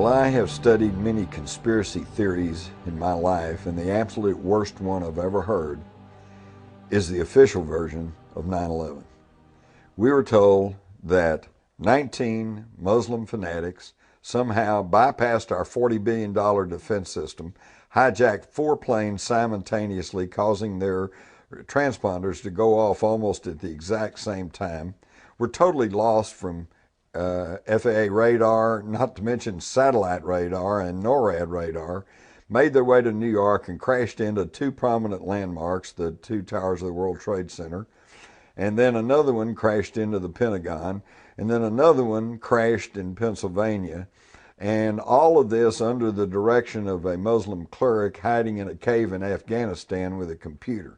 Well, I have studied many conspiracy theories in my life, and the absolute worst one I've ever heard is the official version of 9/11. We were told that 19 Muslim fanatics somehow bypassed our $40 billion defense system, hijacked 4 planes simultaneously, causing their transponders to go off almost at the exact same time. We're totally lost from FAA radar, not to mention satellite radar and NORAD radar, made their way to New York and crashed into 2 prominent landmarks, the 2 towers of the World Trade Center. And then another one crashed into the Pentagon. And then another one crashed in Pennsylvania. And all of this under the direction of a Muslim cleric hiding in a cave in Afghanistan with a computer.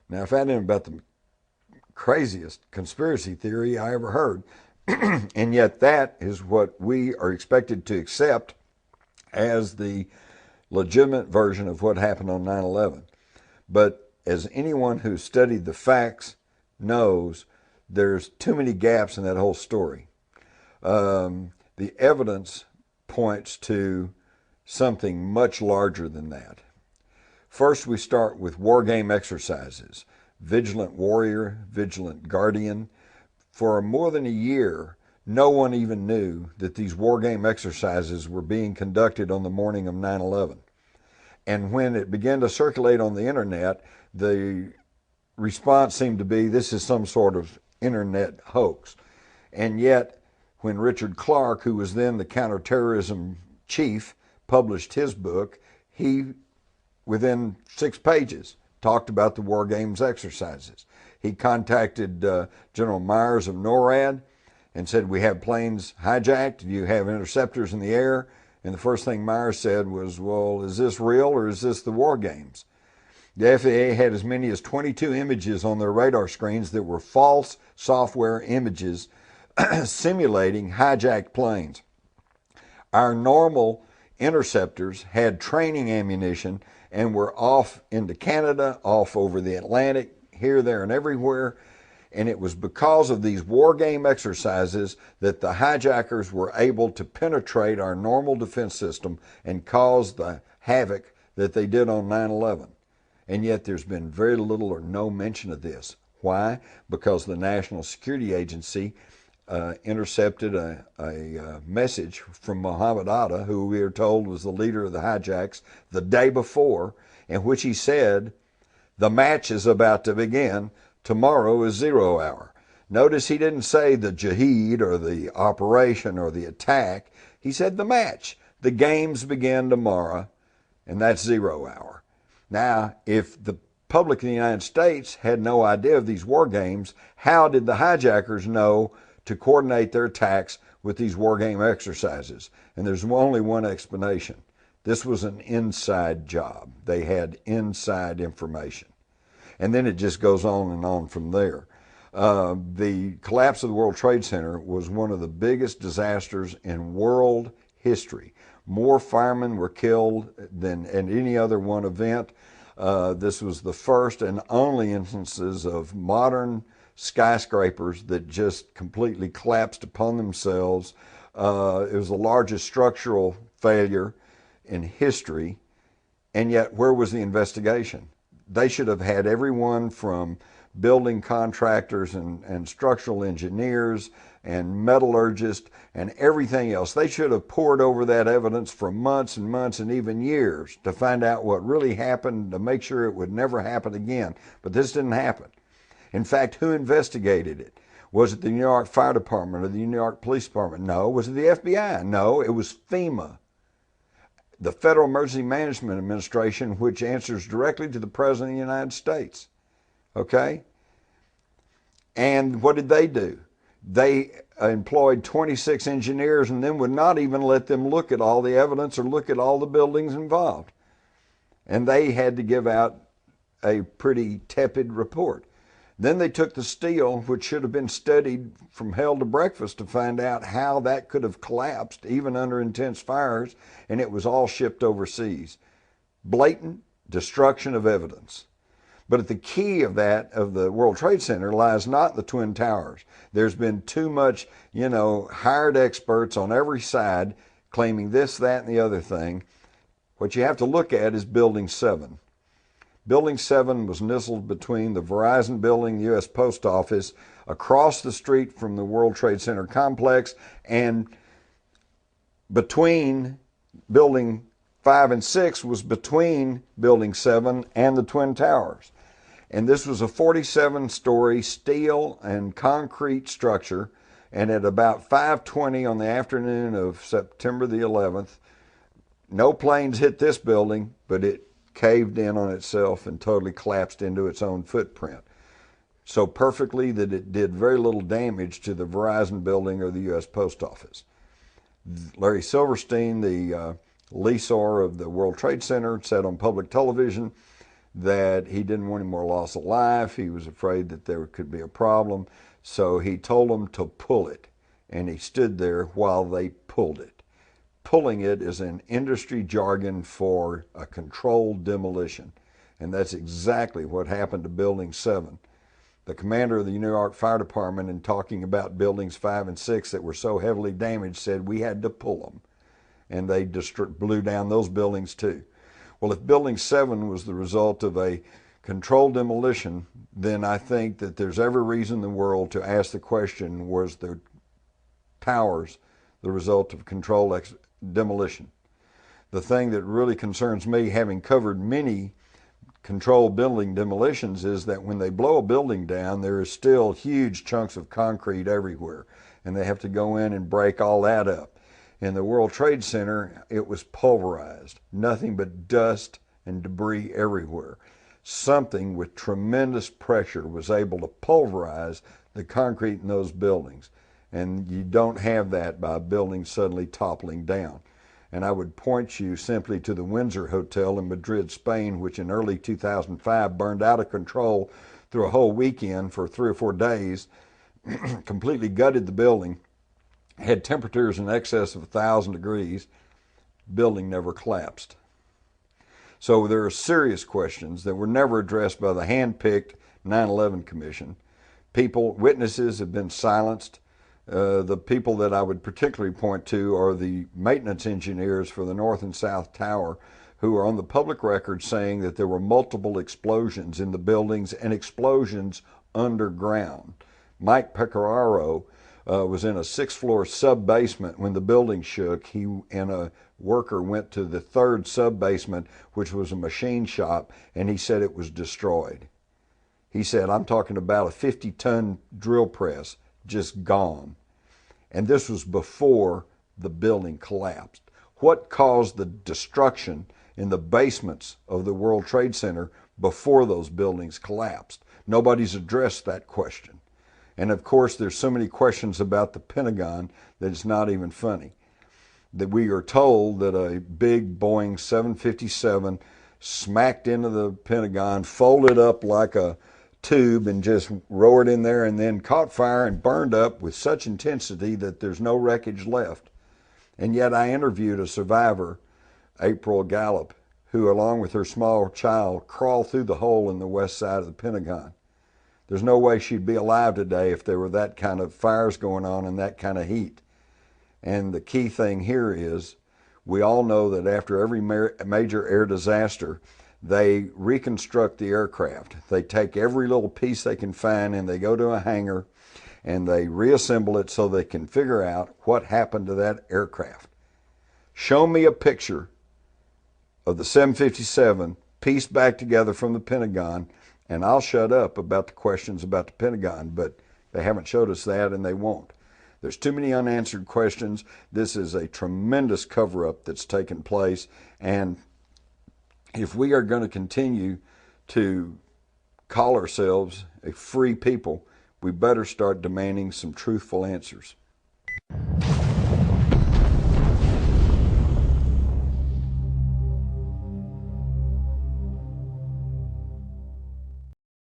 Now, if that isn't about the craziest conspiracy theory I ever heard, and yet that is what we are expected to accept as the legitimate version of what happened on 9/11. But as anyone who studied the facts knows, there's too many gaps in that whole story. The evidence points to something much larger than that. First, we start with war game exercises. Vigilant Warrior, Vigilant Guardian. For more than a year, no one even knew that these war game exercises were being conducted on the morning of 9/11. And when it began to circulate on the internet, the response seemed to be, this is some sort of internet hoax. And yet, when Richard Clarke, who was then the counterterrorism chief, published his book, he, within 6 pages, talked about the war games exercises. He contacted General Myers of NORAD and said, we have planes hijacked, you have interceptors in the air. And the first thing Myers said was, well, is this real or is this the war games? The FAA had as many as 22 images on their radar screens that were false software images simulating hijacked planes. Our normal interceptors had training ammunition and were off into Canada, off over the Atlantic, here, there, and everywhere. And it was because of these war game exercises that the hijackers were able to penetrate our normal defense system and cause the havoc that they did on 9/11. And yet there's been very little or no mention of this. Why? Because the National Security Agency intercepted a message from Mohammed Atta, who we are told was the leader of the hijacks, the day before, in which he said, the match is about to begin. Tomorrow is 0 hour. Notice he didn't say the jihad or the operation or the attack. He said the match. The games begin tomorrow, and that's 0 hour. Now, if the public in the United States had no idea of these war games, how did the hijackers know to coordinate their attacks with these war game exercises? And there's only one explanation. This was an inside job. They had inside information. And then it just goes on and on from there. The collapse of the World Trade Center was one of the biggest disasters in world history. More firemen were killed than in any other one event. This was the first and only instances of modern skyscrapers that just completely collapsed upon themselves. It was the largest structural failure in history, and yet where was the investigation? They should have had everyone from building contractors and structural engineers and metallurgists and everything else. They should have pored over that evidence for months and months and even years to find out what really happened, to make sure it would never happen again. But this didn't happen. In fact, who investigated it? Was it the New York Fire Department or the New York Police Department? No. Was it the FBI? No, it was FEMA, the Federal Emergency Management Administration, which answers directly to the President of the United States. Okay? And what did they do? They employed 26 engineers and then would not even let them look at all the evidence or look at all the buildings involved. And they had to give out a pretty tepid report. Then they took the steel, which should have been studied from hell to breakfast, to find out how that could have collapsed even under intense fires, and it was all shipped overseas. Blatant destruction of evidence. But at the key of that, of the World Trade Center, lies not the Twin Towers. There's been too much, hired experts on every side claiming this, that, and the other thing. What you have to look at is Building 7. Building 7 was nestled between the Verizon building, the U.S. Post Office, across the street from the World Trade Center complex, and between Building 5 and 6 was between Building 7 and the Twin Towers. And this was a 47-story steel and concrete structure, and at about 5:20 on the afternoon of September the 11th, no planes hit this building, but it caved in on itself and totally collapsed into its own footprint. So perfectly that it did very little damage to the Verizon building or the U.S. Post Office. Larry Silverstein, the lessor of the World Trade Center, said on public television that he didn't want any more loss of life. He was afraid that there could be a problem. So he told them to pull it. And he stood there while they pulled it. Pulling it is an industry jargon for a controlled demolition. And that's exactly what happened to Building 7. The commander of the New York Fire Department, in talking about Buildings 5 and 6 that were so heavily damaged, said we had to pull them. And they blew down those buildings too. Well, if Building 7 was the result of a controlled demolition, then I think that there's every reason in the world to ask the question, was the towers the result of controlled demolition? The thing that really concerns me, having covered many controlled building demolitions, is that when they blow a building down, there is still huge chunks of concrete everywhere, and they have to go in and break all that up. In the World Trade Center, it was pulverized, nothing but dust and debris everywhere. Something with tremendous pressure was able to pulverize the concrete in those buildings, and you don't have that by a building suddenly toppling down. And I would point you simply to the Windsor Hotel in Madrid, Spain, which in early 2005 burned out of control through a whole weekend for 3 or 4 days, completely gutted the building, had temperatures in excess of 1,000 degrees. Building never collapsed. So there are serious questions that were never addressed by the hand-picked 9/11 Commission. Witnesses have been silenced. The people that I would particularly point to are the maintenance engineers for the North and South Tower, who are on the public record saying that there were multiple explosions in the buildings and explosions underground. Mike Pecoraro was in a 6th-floor sub-basement when the building shook. He and a worker went to the 3rd sub-basement, which was a machine shop, and he said it was destroyed. He said, I'm talking about a 50-ton drill press, just gone. And this was before the building collapsed. What caused the destruction in the basements of the World Trade Center before those buildings collapsed? Nobody's addressed that question. And of course, there's so many questions about the Pentagon that it's not even funny. That we are told that a big Boeing 757 smacked into the Pentagon, folded up like a tube and just roared in there, and then caught fire and burned up with such intensity that there's no wreckage left. And yet I interviewed a survivor, April Gallup, who along with her small child crawled through the hole in the west side of the Pentagon. There's no way she'd be alive today if there were that kind of fires going on and that kind of heat. And the key thing here is, we all know that after every major air disaster, they reconstruct the aircraft. They take every little piece they can find and they go to a hangar and they reassemble it so they can figure out what happened to that aircraft. Show me a picture of the 757 pieced back together from the Pentagon, and I'll shut up about the questions about the Pentagon, but they haven't showed us that and they won't. There's too many unanswered questions. This is a tremendous cover-up that's taken place, and if we are going to continue to call ourselves a free people, we better start demanding some truthful answers.